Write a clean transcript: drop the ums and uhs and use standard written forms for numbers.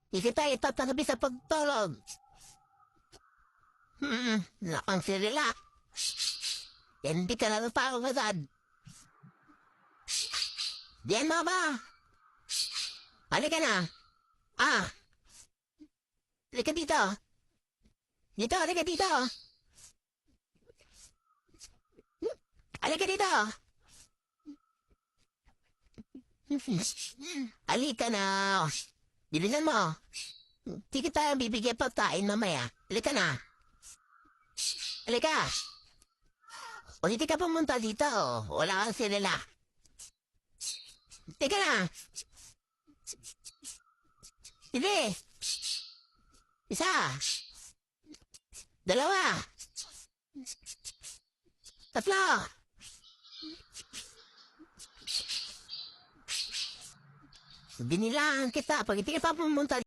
Hindi tayo tatagabi sa pagtulog. Nakang sirila. Hindi ka natatawa agad. Diyan mo ba? Halika na. Halika dito. Halika dito. Halika dito. Halika na. Bilisan mo. Di kita bibigyan pagkain mamaya. Halika na. Halika. O hindi ka pumunta dito. Wala kang sinila. Teka na. Hindi. Isa. Dalawa. Tatlo. Binilaan kita pag hindi ka pa pumunta